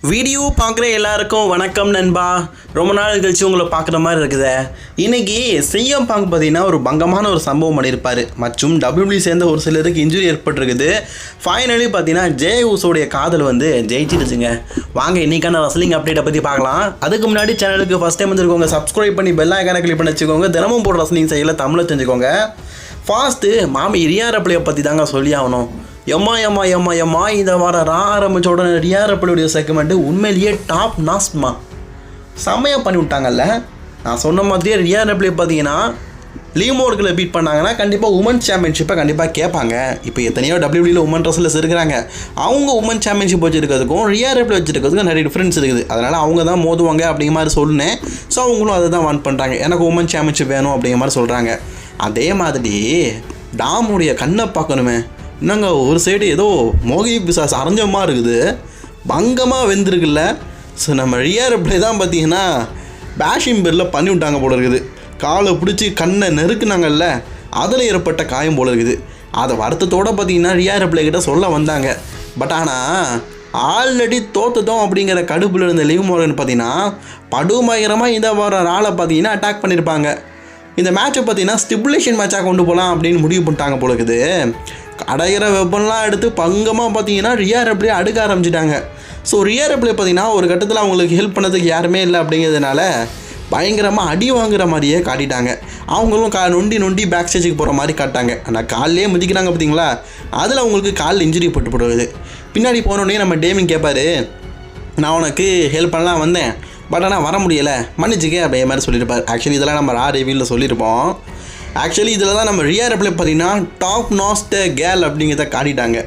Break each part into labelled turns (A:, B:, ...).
A: Video பார்க்குற எல்லாருக்கும் வணக்கம் நண்பா. ரொம்ப நாள் கழிச்சு உங்களை பார்க்குற மாதிரி இருக்குது. இன்றைக்கி சிஎம் பாங்க் பார்த்தீங்கன்னா ஒரு பங்கமான ஒரு சம்பவம் பண்ணியிருப்பார். மற்றும் டபிள்யூபிள்யூ சேர்ந்த ஒரு சிலருக்கு இன்ஜுரி ஏற்பட்டிருக்குது. ஃபைனலி பார்த்தீங்கன்னா ஜே ஊசோடைய காதல் வந்து ஜெயிச்சிடுச்சுங்க. வாங்க இன்றைக்கான ரெஸ்லிங் அப்டேட்டை பற்றி பார்க்கலாம். அதுக்கு முன்னாடி சேனலுக்கு ஃபஸ்ட் டைம் வந்துருக்கோங்க, சப்ஸ்கிரைப் பண்ணி பெல் ஐகானை கிளிக் பண்ணி வச்சுக்கோங்க. தினமும் போடுற ரெஸ்லிங் செய்யல தமிழை தெரிஞ்சுக்கோங்க. ஃபாஸ்ட்டு மாமி ரியா ரப்ளியை பற்றி தாங்க சொல்லி ஆகணும். எம்மா இதை வர ஆரம்பித்த உடனே ரியா ரப்ளியோடைய செக்மெண்ட்டு உண்மையிலேயே டாப் நாஸ்மா செம்மையாக பண்ணி விட்டாங்கல்ல. நான் சொன்ன மாதிரியே ரியா ரப்ளி பார்த்தீங்கன்னா லீமோர்களை பீட் பண்ணாங்கன்னா கண்டிப்பாக உமன்ஸ் சாம்பியன்ஷிப்பை கண்டிப்பாக கேட்பாங்க. இப்போ எத்தனையோ டபிள்யூபிள்யூல உமன் ரெஸ்லர்ஸ் இருக்கிறாங்க. அவங்க உமன் சாம்பியன்ஷிப் வச்சுருக்கிறதுக்கும் ரியா ரப்ளி வச்சுருக்கிறதுக்கும் நிறைய டிஃப்ரென்ஸ் இருக்குது. அதனால் அவங்க தான் மோதுவாங்க அப்படிங்கிற மாதிரி சொன்னேன். ஸோ அவங்களும் அதை தான் வான் பண்ணுறாங்க. எனக்கு உமன் சாம்பியன்ஷிப் வேணும் அப்படிங்கிற மாதிரி சொல்கிறாங்க. அதே மாதிரி டாமுடைய கண்ணை பார்க்கணுமே, என்னங்க ஒரு சைடு ஏதோ மோகி பிசாஸ் அரைஞ்சமாக இருக்குது, பங்கமாக வெந்திருக்குல்ல. ஸோ நம்ம ரியா ரப்ளி தான் பார்த்தீங்கன்னா பேஷிங் பேரில் பண்ணி விட்டாங்க போல இருக்குது. காலை பிடிச்சி கண்ணை நெருக்குனாங்கல்ல, அதில் ஏற்பட்ட காயம் போல இருக்குது. அதை வருத்தத்தோடு பார்த்தீங்கன்னா ரியா ரப்ளி கிட்ட சொல்ல வந்தாங்க. பட் ஆனால் ஆல்ரெடி தோத்துட்டோம் அப்படிங்கிற கடுப்பில் இருந்த லிவ் மோர்கன் பார்த்தீங்கன்னா படுபயங்கரமாக இந்த வர ஆளை பார்த்தீங்கன்னா அட்டாக் பண்ணியிருப்பாங்க. இந்த மேட்சை பார்த்தீங்கன்னா ஸ்டிபுலேஷன் மேட்சாக கொண்டு போகலாம் அப்படின்னு முடிவு பண்ணிட்டாங்க போல இருக்குது. அடைகிற வெப்பன்லாம் எடுத்து பங்கமாக பார்த்தீங்கன்னா ரியா ரப்ளியை அடுக்க ஆரம்பிச்சிட்டாங்க. ஸோ ரியா ரப்ளி பார்த்தீங்கன்னா ஒரு கட்டத்தில் அவங்களுக்கு ஹெல்ப் பண்ணதுக்கு யாருமே இல்லை அப்படிங்கிறதுனால பயங்கரமாக அடி வாங்குற மாதிரியே காட்டிட்டாங்க. அவங்களும் நொண்டி பேக் ஸ்டேஜுக்கு போகிற மாதிரி காட்டாங்க. ஆனால் காலிலே மிதிக்கிறாங்க பார்த்தீங்களா, அதில் அவங்களுக்கு காலில் இன்ஜுரி போடுவது. பின்னாடி போனோடனே நம்ம டேமிங் கேட்பாரு, நான் உனக்கு ஹெல்ப் பண்ணலாம் வந்தேன், பட் ஆனால் வர முடியலை, மன்னிச்சிக்க அப்படிங்கிற மாதிரி சொல்லியிருப்பார். ஆக்சுவலி இதெல்லாம் நம்ம ரிவ்யூவில் சொல்லியிருப்போம். ஆக்சுவலி இதில் தான் நம்ம ரியா ரப்ளி பார்த்தீங்கன்னா டாப் நாஸ்ட் கேர்ள் அப்படிங்கிறத காட்டிட்டாங்க.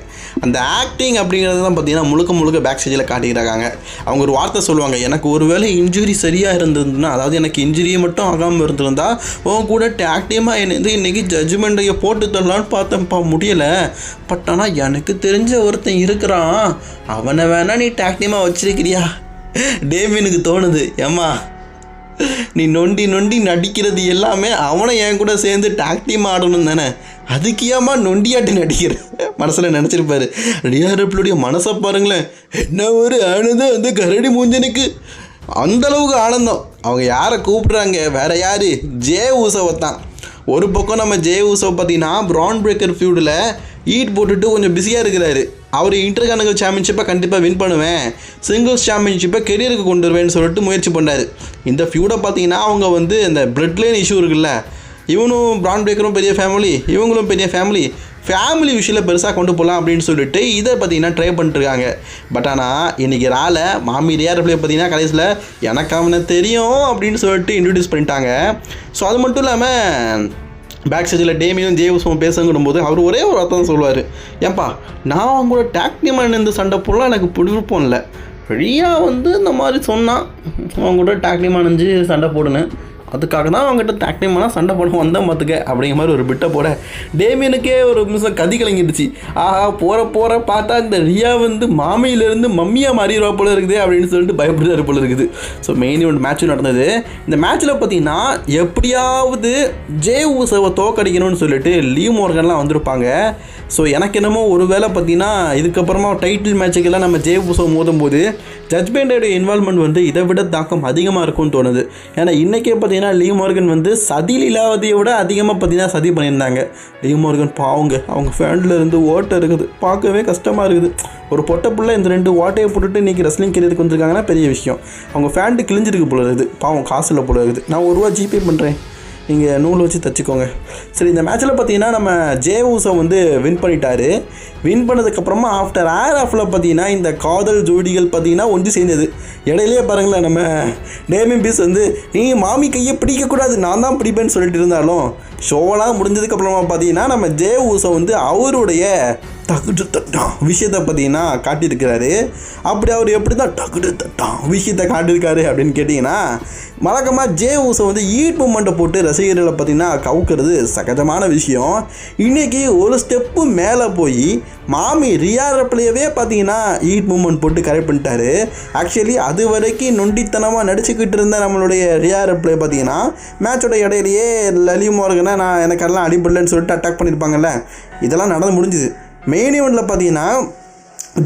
A: அந்த ஆக்டிங் அப்படிங்கிறது தான் பார்த்தீங்கன்னா முழுக்க பேக் ஸ்டேஜில் காட்டிக்கிறாங்க. அவங்க ஒரு வார்த்தை சொல்லுவாங்க, எனக்கு ஒரு வேளை இன்ஜுரி சரியாக இருந்ததுன்னா, அதாவது எனக்கு இன்ஜுரியை மட்டும் ஆகாமல் இருந்திருந்தா உன் கூட ஆக்டிவாக என்னது இன்றைக்கி ஜட்ஜ்மெண்ட்டையை போட்டு தரலான்னு பார்த்தேன்ப்பா, முடியலை. பட் ஆனால் எனக்கு தெரிஞ்ச ஒருத்தன் இருக்கிறான், அவனை வேணா நீ ஆக்டிவாக வச்சிருக்கிறியா டேமினுக்கு தோணுது. ஏம்மா நீ நொண்டி நடிக்கிறது எல்லாமே அவனை என் கூட சேர்ந்து டாக் டீம் ஆடணும் தானே, அதுக்கு ஏமா நொண்டியாட்டி நடிக்கிற மனசில் நினச்சிருப்பாரு. ரியா ரப்ளியோடைய மனசை பாருங்களேன், என்ன ஒரு ஆனந்தம் அந்த கரடி மூஞ்சனுக்கு, அந்தளவுக்கு ஆனந்தம். அவங்க யாரை கூப்பிட்றாங்க, வேறு யார், ஜே ஊசோவை தான். ஒரு பக்கம் நம்ம ஜே ஊசோ பார்த்தீங்கன்னா பிரான் பிரேக்கர் ஃபியூடில் ஈட் போட்டுட்டு கொஞ்சம் பிஸியாக இருக்கிறாரு. அவர் இன்டர்கான்டினென்டல் சாம்பியன்ஷிப்பை கண்டிப்பாக வின் பண்ணுவேன், சிங்கிள்ஸ் சாம்பியன்ஷிப்பை கெரியருக்கு கொண்டு வருவேன்னு சொல்லிட்டு முயற்சி பண்ணார். இந்த ஃபியூடை பார்த்தீங்கன்னா அவங்க வந்து இந்த பிளட் லைன் இஷ்யூ இருக்குல்ல, இவனும் பிரான் பிரேக்கரும் பெரிய ஃபேமிலி, இவங்களும் பெரிய ஃபேமிலி விஷயத்தில் பெருசாக கொண்டு போகலாம் அப்படின்னு சொல்லிட்டு இதை பார்த்தீங்கன்னா ட்ரை பண்ணிட்டுருக்காங்க. பட் ஆனால் இன்றைக்கி மாமி ரியா ரப்ளியை பார்த்தீங்கன்னா கடைசியில் எனக்கு அவனை தெரியும் அப்படின்னு சொல்லிட்டு இன்ட்ரடியூஸ் பண்ணிட்டாங்க. ஸோ அது மட்டும் இல்லாமல் பேக் ஸ்டேஜில் டேமியும் ஜேவுஸும் பேசுங்கிடும் போது அவர் ஒரே ஒரு வார்த்தை தான் சொல்லுவார், ஏன்பா நான் அவங்களோட டாக்டிமான் இந்த சண்டை போடலாம் எனக்கு பிடிப்போம் இல்லை, ரியா வந்து இந்த மாதிரி சொன்னான் அவங்கள்ட்ட டாக்டிமான் அணிஞ்சு சண்டை போடுன்னு, அதுக்காக தான் அவங்ககிட்ட டாக்டிமானா சண்டை போட வந்தேன் பார்த்துக்க அப்படிங்கிற மாதிரி ஒரு பிட்டை போட டேமியனுக்கே ஒரு நிமிஷம் கதி கலங்கிடுச்சு. ஆஹா போகிற பார்த்தா இந்த ரியா வந்து மாமியிலேருந்து மம்மியாக மாறிடுவா போல இருக்குது அப்படின்னு சொல்லிட்டு பயப்படுறாரு போல இருக்குது. ஸோ மெயின் இவன் மேட்சும் நடந்தது. இந்த மேட்ச்சில் பார்த்தீங்கன்னா எப்படியாவது ஜே ஊசோவை தோக்கடிக்கணும்னு சொல்லிட்டு லீவ் மோர்கன்லாம் வந்திருப்பாங்க. ஸோ எனக்கு என்னமோ ஒரு வேளை பார்த்தீங்கன்னா இதுக்கப்புறமா டைட்டில் மேட்சுக்கெல்லாம் நம்ம ஜே ஊசோ மோதும் போது ஜட்ஜ்மெண்டோடைய இன்வால்மெண்ட் வந்து இதை விட தாக்கம் அதிகமாக இருக்கும்னு தோணுது. ஏன்னா இன்றைக்கே பார்த்தீங்கன்னா லீவ் மோர்கன் வந்து சதி லீலாவதியை விட அதிகமாக பார்த்தீங்கன்னா சதி பண்ணியிருந்தாங்க. லீவ் மோர்கன் பாவங்க, அவங்க ஃபேண்டில் இருந்து ஓட்டை இருக்குது, பார்க்கவே கஷ்டமாக இருக்குது. ஒரு பொட்டை புள்ள இந்த 2 ஓட்டையை போட்டுட்டு இன்றைக்கி ரெஸ்லிங் கெரியருக்கு வந்துருக்காங்கன்னா பெரிய விஷயம். அவங்க ஃபேண்ட்டு கிழிஞ்சிருக்கு போல இருக்குது, பாவம் காசில் போல இருக்குது. நான் ₹1 ஜிபே பண்ணுறேன், நீங்கள் நூல் வச்சு தச்சுக்கோங்க. சரி, இந்த மேட்ச்சில் பார்த்தீங்கன்னா நம்ம ஜே ஊசோ வந்து வின் பண்ணிட்டாரு. வின் பண்ணதுக்கப்புறமா ஆஃப்டர் ஆஃபில் பார்த்தீங்கன்னா இந்த காதல் ஜோடிகள் பார்த்தீங்கன்னா ஒன்று சேர்ந்தது. இடையிலே பாருங்களேன், நம்ம டேமியன் பீஸ் வந்து நீ மாமி கையை பிடிக்கக்கூடாது, நான் தான் பிடிப்பேன்னு சொல்லிட்டு இருந்தாலும் ஷோவெல்லாம் முடிஞ்சதுக்கப்புறமா பார்த்தீங்கன்னா நம்ம ஜே ஊசோ வந்து அவருடைய டக்குடு தட்டான் விஷயத்தை பார்த்தீங்கன்னா காட்டியிருக்கிறாரு. அப்படி அவர் எப்படி தான் டக்குடு தட்டான் விஷயத்தை காட்டியிருக்காரு அப்படின்னு கேட்டிங்கன்னா, வழக்கமாக ஜே ஊசோ வந்து ஈட் மூமெண்ட்டை போட்டு ரசிகர்களை பார்த்தீங்கன்னா கவுக்கிறது சகஜமான விஷயம். இன்றைக்கி ஒரு ஸ்டெப்பு மேலே போய் மாமி ரியா ரப்ளியவே பார்த்தீங்கன்னா ஈட் மூமெண்ட் போட்டு கரெக்ட் பண்ணிட்டாரு. ஆக்சுவலி அது வரைக்கும் நொண்டித்தனமாக நடிச்சுக்கிட்டு இருந்த நம்மளுடைய ரியா ரப்ளி பார்த்தீங்கன்னா மேட்சோட இடையிலேயே லலிவ் மோர்கனை நான் எனக்கு எல்லாம் அடிபடலன்னு சொல்லிட்டு அட்டாக் பண்ணியிருப்பாங்கல்ல, இதெல்லாம் நடந்து முடிஞ்சுது. மெயின் ஈவெண்ட்டில் பார்த்தீங்கன்னா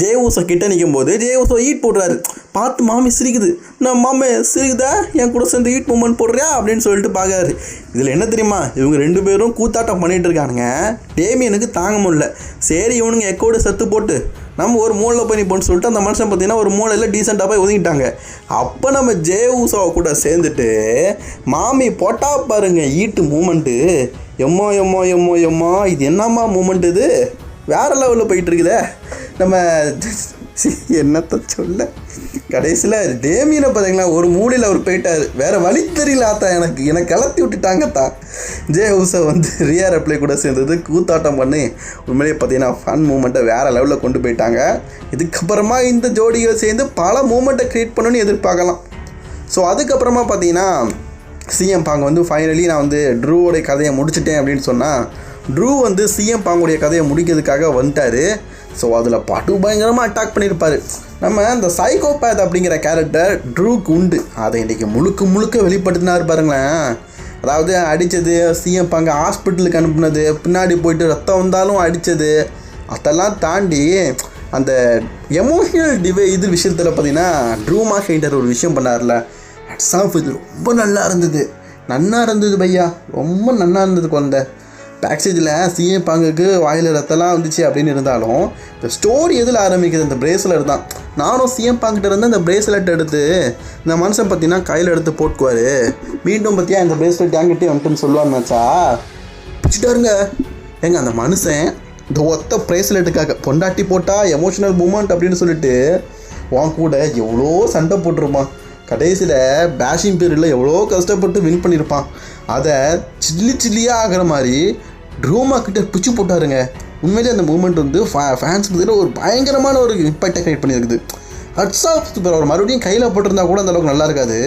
A: ஜே ஊசோ கிட்ட நிற்கும் போது ஜே ஊசோ ஈட் போடுறாரு. பார்த்து மாமி சிரிக்குது. நான் மாமே சிரிக்குதா, என் கூட சேர்ந்து ஈட் மூமெண்ட் போடுறியா அப்படின்னு சொல்லிட்டு பார்க்காரு. இதில் என்ன தெரியுமா, இவங்க 2 பேரும் கூத்தாட்டம் பண்ணிகிட்டு இருக்கானுங்க. டேமியனுக்கு தாங்க முடியல. சரி இவனுங்க எக்கோடு செத்து போட்டு நம்ம ஒரு மூலையில் போய் நிற்போன்னு சொல்லிட்டு அந்த மனுஷன் பார்த்தீங்கன்னா ஒரு மூலையில் டீசெண்டாக போய் ஒதுங்கிட்டாங்க. அப்போ நம்ம ஜே ஊசோவை கூட சேர்ந்துட்டு மாமி போட்டா பாருங்க ஈட்டு மூமெண்ட்டு. எம்மோ எம்மோ எம்மோ எம்மோ, இது என்னம்மா மூமெண்ட், இது வேறு லெவலில் போயிட்டு இருக்குதே. நம்ம என்னத்த சொல்ல, கடைசியில் டேமியனை பார்த்தீங்களா ஒரு மூலையில் அவர் போயிட்டார். வேறு வழி தெரியல ஆத்தா, எனக்கு கலத்தி விட்டுட்டாங்கத்தா. ஜே ஊசோ வந்து ரியா ரெப்ளை கூட சேர்ந்தது கூத்தாட்டம் பண்ணி உண்மையிலேயே பார்த்தீங்கன்னா ஃபன் மூமெண்ட்டை வேறு லெவலில் கொண்டு போயிட்டாங்க. இதுக்கப்புறமா இந்த ஜோடிகள் சேர்ந்து பல மூமெண்ட்டை க்ரியேட் பண்ணணும்னு எதிர்பார்க்கலாம். ஸோ அதுக்கப்புறமா பார்த்தீங்கன்னா சிஎம் பாங் வந்து ஃபைனலி நான் வந்து ட்ரூவோடைய கதையை முடிச்சிட்டேன் அப்படின்னு சொன்னால், ட்ரூ வந்து சிஎம் பாங்குடைய கதையை முடிக்கிறதுக்காக வந்துட்டார். ஸோ அதில் படு பயங்கரமாக அட்டாக் பண்ணியிருப்பார். நம்ம இந்த சைக்கோபேத் அப்படிங்கிற கேரக்டர் ட்ரூக்கு உண்டு. அதை இன்றைக்கி முழுக்க வெளிப்படுத்தினார் பாருங்களேன். அதாவது அடித்தது, சிஎம் பாங்க ஹாஸ்பிட்டலுக்கு அனுப்புனது, பின்னாடி போயிட்டு ரத்தம் வந்தாலும் அடித்தது, அதெல்லாம் தாண்டி அந்த எமோஷனல் இது விஷயத்தில் பார்த்தீங்கன்னா ட்ரூ மார்க்கெண்டர் ஒரு விஷயம் பண்ணார்ல, ஹட்ஸ் இது ரொம்ப நல்லா இருந்தது பையா, ரொம்ப நல்லா இருந்தது. குழந்தை பேக் ஸ்டேஜில் சிஎம் பாங்குக்கு வாயில் ரத்தம்லாம் வந்துச்சு அப்படின்னு இருந்தாலும் இந்த ஸ்டோரி எதில் ஆரம்பிக்குது, இந்த பிரேஸ்லெட் தான். நானும் சிஎம் பாங்கிட்ட இருந்து இந்த பிரேஸ்லெட் எடுத்து இந்த மனுஷன் பார்த்தீங்கன்னா கையில் எடுத்து போட்டுக்குவார். மீண்டும் பார்த்தியா இந்த பிரேஸ்லெட் என்கிட்டே வந்துட்டுன்னு சொல்லுவாங்கன்னாச்சா பிடிச்சிட்டாருங்க. ஏங்க அந்த மனுஷன் இந்த ஒத்த பிரேஸ்லெட்டுக்காக பொண்டாட்டி போட்டால் எமோஷனல் மூமெண்ட் அப்படின்னு சொல்லிட்டு உன் கூட எவ்வளோ சண்டை போட்டிருப்பான். கடைசியில் பேஷிங் பீரியடில் எவ்வளோ கஷ்டப்பட்டு வின் பண்ணியிருப்பான். அதை சில்லியாக ஆகிற மாதிரி ட்ரூமா கிட்ட பிச்சு போட்டாருங்க. உண்மையிலே அந்த மூமெண்ட் வந்து ஃபேன்ஸுக்கு ஒரு பயங்கரமான ஒரு இம்பாக்டை க்ரியேட் பண்ணியிருக்குது. Hats off super. அவர் மறுபடியும் கையில் போட்டிருந்தா கூட அந்தளவுக்கு நல்லா இருக்காது.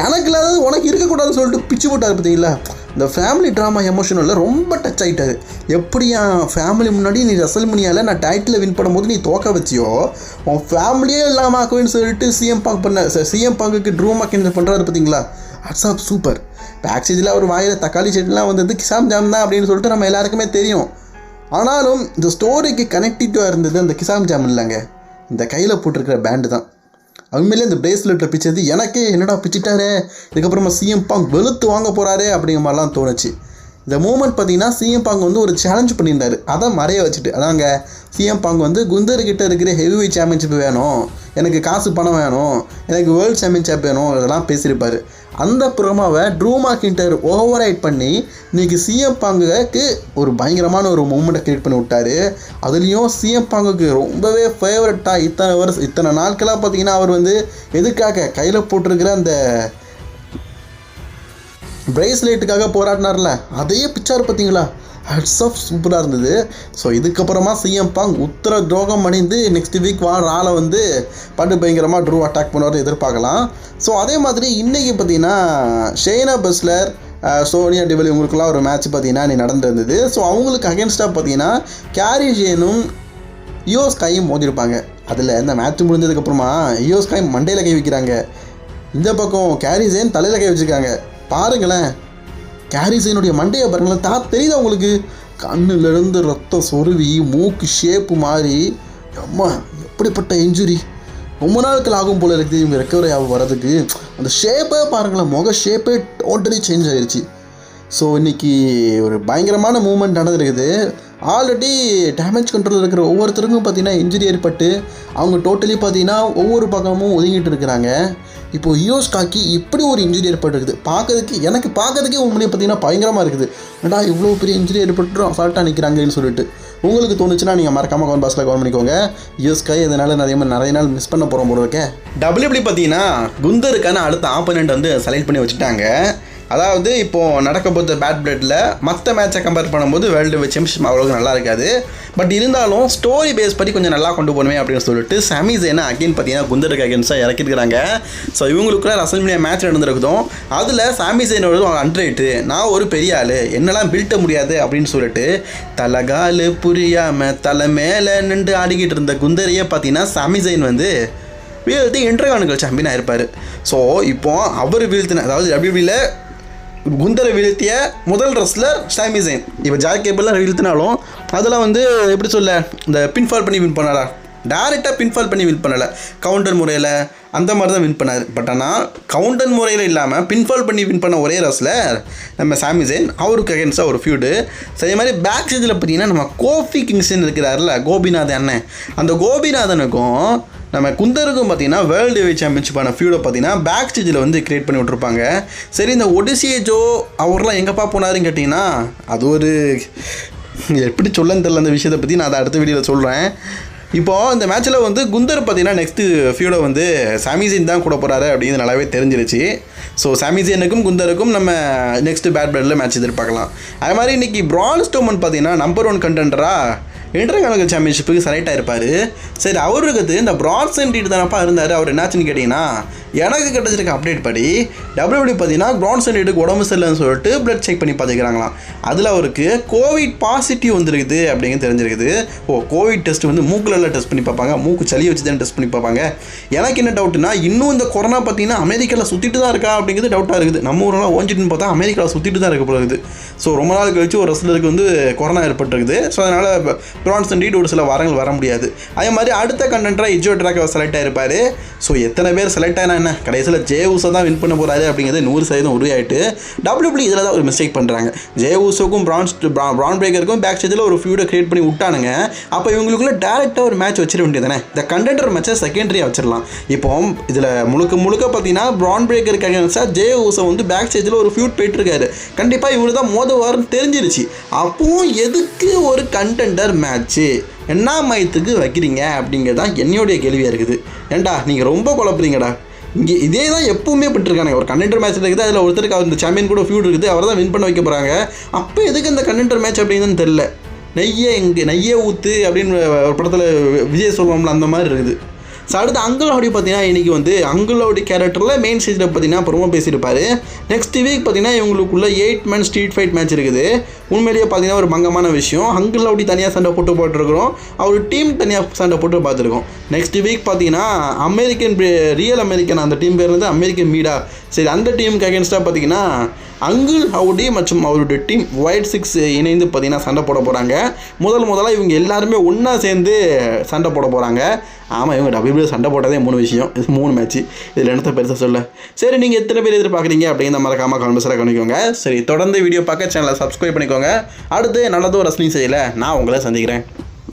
A: எனக்கு இல்லாத உனக்கு இருக்கக்கூடாதுன்னு சொல்லிட்டு பிச்சு போட்டார். பார்த்தீங்களா, இந்த ஃபேமிலி ட்ராமா எமோஷனலில் ரொம்ப டச் ஆகிட்டாரு. எப்படி என் ஃபேமிலி முன்னாடி நீ ரெசல்மனியாவில் நான் டைட்டில் வின் பண்ணும்போது நீ தோக்க வச்சியோ, உன் ஃபேமிலியே இல்லாமல் ஆக்குவேன்னு சொல்லிட்டு சிஎம் பாங்குக்கு ட்ரூ மார்க்கெண்டர் பண்ணுறாரு. பார்த்தீங்களா, ஹட்ஸ் ஆஃப் சூப்பர். பேக் ஸ்டேஜில் அவர் வாயில் தக்காளி செடிலாம் வந்தது கிசாம் ஜாம் தான் அப்படின்னு சொல்லிட்டு நம்ம எல்லாருக்குமே தெரியும். ஆனாலும் இந்த ஸ்டோரிக்கு கனெக்டிவாக இருந்தது அந்த கிசாம் ஜாம் இல்லைங்க, இந்த கையில் போட்டிருக்கிற பேண்டு தான். உண்மையிலே இந்த பிரேஸ்லெட்டில் பிச்சது எனக்கே என்னடா பிச்சிட்டாரே, இதுக்கப்புறமா சிஎம் பாங் வெளுத்து வாங்க போகிறாரே அப்படிங்கிற மாதிரிலாம் தோணுச்சு. இந்த மூமெண்ட் பார்த்தீங்கன்னா சிஎம் பாங் வந்து ஒரு சேலஞ்ச் பண்ணியிருந்தார். அதை மறைய வச்சுட்டு, அதாங்க சிஎம் பாங் வந்து குந்தர்கிட்ட இருக்கிற ஹெவி வெயிட் சாம்பியன்ஷிப் வேணும், எனக்கு காசு பணம் வேணும், எனக்கு வேர்ல்டு சாம்பியன்ஷிப் வேணும், இதெல்லாம் பேசியிருப்பார். அந்த ப்ரோமோவை ட்ரூ மார்க்கெண்டர் ஓவர் ரைட் பண்ணி இன்றைக்கி சிஎம் பாங்குக்கு ஒரு பயங்கரமான ஒரு மூமெண்ட்டை க்ரியேட் பண்ணி விட்டார். அதுலேயும் சிஎம் பாங்குக்கு ரொம்பவே ஃபேவரட்டாக இத்தனை நாட்களாக பார்த்தீங்கன்னா அவர் வந்து எதுக்காக கையில் போட்டிருக்கிற அந்த பிரேஸ்லெட்டுக்காக போராடினார்ல, அதையே பிச்சார். பார்த்தீங்களா, ஹட்ஸ் ஆஃப் சூப்பராக இருந்தது. ஸோ இதுக்கப்புறமா சிஎம் பாங் உத்தர துரோகம் அணிந்து நெக்ஸ்ட் வீக் ஆளை வந்து படு பயங்கரமாக ட்ரூ அட்டாக் பண்ணுவார் எதிர்பார்க்கலாம். ஸோ அதே மாதிரி இன்றைக்கி பார்த்தீங்கன்னா ஷேனா பெஸ்லர், சோனியா டிவல் இவங்களுக்குலாம் ஒரு மேட்ச் பார்த்தீங்கன்னா நீ நடந்துருந்தது. ஸோ அவங்களுக்கு அகேன்ஸ்டாக பார்த்தீங்கன்னா கேரி ஜேனும் இயோ ஸ்கையும் மோதிருப்பாங்க. அதில் இந்த மேட்ச் முடிஞ்சதுக்கப்புறமா இயோ ஸ்கை மண்டையில் கை வைக்கிறாங்க, இந்த பக்கம் கேரி ஜேன் தலையில் கை வச்சுருக்காங்க. பாருங்களேன், கேரி ஜேனுடைய மண்டையை பாருங்களேன், தெரியுதா உங்களுக்கு, கண்ணுலேருந்து ரத்தம் சொருவி மூக்கு ஷேப்பு மாறி, அம்மா எப்படிப்பட்ட இன்ஜுரி, ரொம்ப நாட்கள் ஆகும் போல் இருக்குது இவங்க ரெக்கவரி ஆக வர்றதுக்கு. அந்த ஷேப்பே பாருங்களேன், முக ஷேப்பே டோட்டலி சேஞ்ச் ஆகிடுச்சு. ஸோ இன்றைக்கி ஒரு பயங்கரமான மூமெண்ட் நடந்துருக்குது. ஆல்ரெடி டேமேஜ் கண்ட்ரோலில் இருக்கிற ஒவ்வொருத்தருக்கும் பார்த்திங்கன்னா இன்ஜுரி ஏற்பட்டு அவங்க டோட்டலி பார்த்திங்கன்னா ஒவ்வொரு பக்கமும் ஒதுங்கிட்டு இருக்கிறாங்க. இப்போது இயோ ஸ்காய்க்கு இப்படி ஒரு இன்ஜுரி ஏற்பட்டுருக்குது. எனக்கு பார்க்கறதுக்கே உண்மையிலே பார்த்திங்கன்னா பயங்கரமாக இருக்குது. ஏன்டா இவ்வளோ பெரிய இன்ஜுரி ஏற்பட்டுரும் அசால்ட்டாக நிற்கிறாங்கன்னு சொல்லிட்டு உங்களுக்கு தோணுச்சுன்னா நீங்கள் மறக்காமல் கமெண்ட் பாக்ஸில் கமெண்ட் பண்ணிக்கோங்க. இயோ ஸ்காய் இதனால் நிறைய நாள் மிஸ் பண்ண போகிறோம் போல இருக்கேன். டபிள்யூபிள்யூ பார்த்தீங்கன்னா குந்தருக்கான அடுத்த ஆப்போனன்ட் வந்து செலக்ட் பண்ணி வச்சுட்டாங்க. அதாவது இப்போது நடக்க போகிற பேட் பிளட்டில் மற்ற மேட்சை கம்பேர் பண்ணும்போது வேர்ல்டு சாம்பியன்ஷிப் அவ்வளோக்கு நல்லா இருக்காது. பட் இருந்தாலும் ஸ்டோரி பேஸ் பற்றி கொஞ்சம் நல்லா கொண்டு போகணுமே அப்படின்னு சொல்லிட்டு சாமி ஜேனை அகைன் பார்த்தீங்கன்னா குந்தருக்கு அகேன்ஸ்டாக இறக்கிருக்கிறாங்க. ஸோ இவங்களுக்குள்ள ரெசல்மனியா மேட்ச் நடந்துருக்குதும். அதில் சாமி ஜேனோட அண்ட்ரேட்டு நான் ஒரு பெரிய ஆள் என்னெல்லாம் பில்ட்ட முடியாது அப்படின்னு சொல்லிட்டு தலைகால் புரியாமல் தலை மேலே நின்று ஆடிக்கிட்டு இருந்த குந்தரையே பார்த்தீங்கன்னா சாமி ஜேன் வந்து வீழ்த்தி இன்டர்கான்டினென்டல் சாம்பியன் ஆயிருப்பார். ஸோ இப்போ அவர் வீழ்த்தின, அதாவது டபிள்யூபிள்யூல குந்தரை வீழ்த்திய முதல் ரெஸ்லர் சாமி ஜேன். இப்போ ஜாக் கேபிள்லாம் வீழ்த்தினாலும் அதெல்லாம் வந்து எப்படி சொல்ல, இந்த பின்ஃபால் பண்ணி வின் பண்ணாரா, டேரெக்டாக பின்ஃபால் பண்ணி வின் பண்ணலை, கவுண்டர் முறையில் அந்த மாதிரி தான் வின் பண்ணார். பட் ஆனால் கவுண்டர் முறையில் இல்லாமல் பின்ஃபால் பண்ணி வின் பண்ண ஒரே ரஸ்லர் நம்ம சாமி ஜெயின். அவருக்கு அகேன்ஸ்டாக ஒரு ஃபியூடு. அதே மாதிரி பேக் ஸ்டேஜில் பார்த்தீங்கன்னா நம்ம கோஃபி கிங்ஸ்டன் இருக்கிறார்ல, கோபிநாதன் அண்ணன், அந்த கோபிநாதனுக்கும் நம்ம குந்தருக்கும் பார்த்தீங்கன்னா வேர்ல்டு ஹெவி சாம்பியன்ஷிப்பான ஃபியூடை பார்த்தீங்கன்னா பேக் ஸ்டேஜில் வந்து கிரியேட் பண்ணி விட்ருப்பாங்க. சரி, இந்த ஒடிசியே ஜோ அவர்லாம் எங்கேப்பா போனாருன்னு கேட்டிங்கன்னா அது ஒரு எப்படி சொல்லன்னு தெரியல. அந்த விஷயத்தை பற்றி நான் அதை அடுத்த வீடியோவில் சொல்கிறேன். இப்போது இந்த மேட்ச்சில் வந்து குந்தர் பார்த்தீங்கன்னா நெக்ஸ்ட்டு ஃபியூடை வந்து சாமி ஜெயின் தான் கூட போகிறாரு அப்படின்னு நல்லாவே தெரிஞ்சிருச்சு. ஸோ சாமி ஜெயினுக்கும் குந்தருக்கும் நம்ம நெக்ஸ்ட்டு பேட் பிளட்டில் மேட்ச் எதிர்பார்க்கலாம். அது மாதிரி இன்றைக்கி பிரான் ஸ்டோமன் பார்த்தீங்கன்னா நம்பர் 1 கண்டெண்டராக இன்டர்கான்டினென்டல் சாம்பியன்ஷிப்புக்கு செலக்ட் ஆகிருப்பார். சரி, அவருக்கு இந்த பிரான்ஸ் சென்டிட்டு தானப்பா இருந்தார். அவர் என்னாச்சுன்னு கேட்டிங்கன்னா, எனக்கு கிடச்சிருக்க அப்டேட் படி WWE பார்த்தீங்கன்னா பிரான்ஸ் சென்டிட்டுக்கு உடம்பு சரியில்லைன்னு சொல்லிட்டு பிளட் செக் பண்ணி பார்த்துக்கிறாங்களாம். அதில் அவருக்கு கோவிட் பாசிட்டிவ் வந்துருக்குது அப்படிங்கிறது தெரிஞ்சிருக்குது. கோவிட் டெஸ்ட் வந்து மூக்கிலெல்லாம் டெஸ்ட் பண்ணி பார்ப்பாங்க, மூக்கு சளி வச்சு தான் டெஸ்ட் பண்ணி பார்ப்பாங்க. எனக்கு என்ன டவுட்னா, இன்னும் இந்த கொரோனா பார்த்தீங்கன்னா அமெரிக்காவில் சுற்றிட்டு தான் இருக்கா அப்படிங்கிறது டவுட்டாக இருக்குது. நம்ம ஊரெல்லாம் ஓஞ்சிட்டுன்னு பார்த்தா அமெரிக்காவில் சுற்றிட்டு தான் இருக்க போல இருக்குது. ஸோ ரொம்ப நாள் கழிச்சு ஒரு ரெஸ்லருக்கு வந்து கொரோனா ஏற்பட்டுருக்குது. ஸோ அதனால் பிரான்ஸ் சென்டிட் ஒரு சில வாரங்கள் வர முடியாது. அதே மாதிரி அடுத்த கண்டென்டராக இஜோ ட்ராக் செலக்ட் ஆகிருப்பார். ஸோ எத்தனை பேர் செலக்ட் ஆனா என்ன, கடைசியில் ஜே ஊசோ தான் வின் பண்ண போகிறாரு அப்படிங்கிறது 100% உறுதியாயிட்டு. WWE இதில் தான் ஒரு மிஸ்டேக் பண்ணுறாங்க. ஜே ஊசோக்கும் பிரான் பிரேக்கருக்கும் பேக் ஸ்டேஜில் ஒரு ஃபியூடை கிரியேட் பண்ணி விட்டானுங்க. அப்போ இவங்களுக்குள்ள டேரெக்டாக ஒரு மேட்ச் வச்சிட வேண்டியது தானே. இந்த கண்டெண்டர் மேட்சை செகண்டரியாக வச்சிடலாம். இப்போ இதில் முழுக்க பார்த்தீங்கன்னா பிரான் பிரேக்கருக்கு அகேன்ஸ்டாக ஜே ஊசோ வந்து பேக் ஸ்டேஜில் ஒரு ஃபியூட் போயிட்டுருக்காரு. கண்டிப்பாக இவரு தான் மோதுவாருன்னு தெரிஞ்சிருச்சு. அப்பவும் எதுக்கு ஒரு கண்டெண்டர் மேட்ச்சு என்ன மயத்துக்கு வைக்கிறீங்க அப்படிங்கிறது தான் என்னுடைய கேள்வியாக இருக்குது. ஏன்டா நீங்கள் ரொம்ப குழப்புறீங்கடா. இங்கே இதே தான் எப்பவுமே பண்ணிருக்காங்க. ஒரு கண்டெண்டர் மேட்ச் இருக்குது, அதில் ஒருத்தருக்கு அவர் இந்த சாம்பியன் கூட ஃபியூட் இருக்குது, அவர் தான் வின் பண்ண வைக்க போகிறாங்க. அப்போ எதுக்கு இந்த கண்டெண்டர் மேட்ச் அப்படின்னு தெரில. நெய்யே ஊற்று அப்படின்னு ஒரு படத்தில் விஜய் சொல்லுவோம்ல, அந்த மாதிரி இருக்குது. ஸோ அடுத்து அங்கிள் ஹவுடி பார்த்தீங்கன்னா இன்றைக்கி வந்து அங்கிள் ஹவுடி கேரக்டரில் மெயின் ஸ்டேஜில் பார்த்தீங்கன்னா ப்ரோமோ பேசியிருப்பார். நெக்ஸ்ட் வீக் பார்த்தீங்கன்னா இவங்களுக்குள்ள 8 man ஸ்ட்ரீட் ஃபைட் மேட்ச் இருக்குது. உண்மையிலேயே பார்த்தீங்கன்னா ஒரு பங்கமான விஷயம். அங்கிள் ஹவுடி தனியாக சண்டை போட்டுருக்கிறோம், அவர் டீம் தனியாக சண்டை போட்டு பார்த்துருக்கோம். நெக்ஸ்ட் வீக் பார்த்தீங்கன்னா ரியல் அமெரிக்கன் அந்த டீம் பேர் வந்து அமெரிக்கன் மீடா. சரி, அந்த டீமுக்கு அகேன்ஸ்டாக பார்த்தீங்கன்னா அங்கிள் ஹவுடி மற்றும் அவருடைய டீம் ஒயிட் 6 இணைந்து பார்த்தீங்கன்னா சண்டை போட போகிறாங்க. முதலாக இவங்க எல்லாருமே ஒன்றா சேர்ந்து சண்டை போட போகிறாங்க. ஆமாம், இவங்க WWE சண்டை போட்டதே 3 விஷயம், இது 3 மேட்ச்சு. இதில் என்னத்தை பெருசாக சொல்ல. சரி, நீங்கள் எத்தனை பேர் எதிர்பார்க்குறீங்க அப்படிங்கிற மறக்காமல் கான்வர்ஸாக பண்ணிக்கோங்க. சரி, தொடர்ந்து வீடியோ பார்க்க சேனலை சப்ஸ்கிரைப் பண்ணிக்கோங்க. அடுத்து நல்லதோ ரஸ்லிங் செய்யலை நான் உங்களை சந்திக்கிறேன்.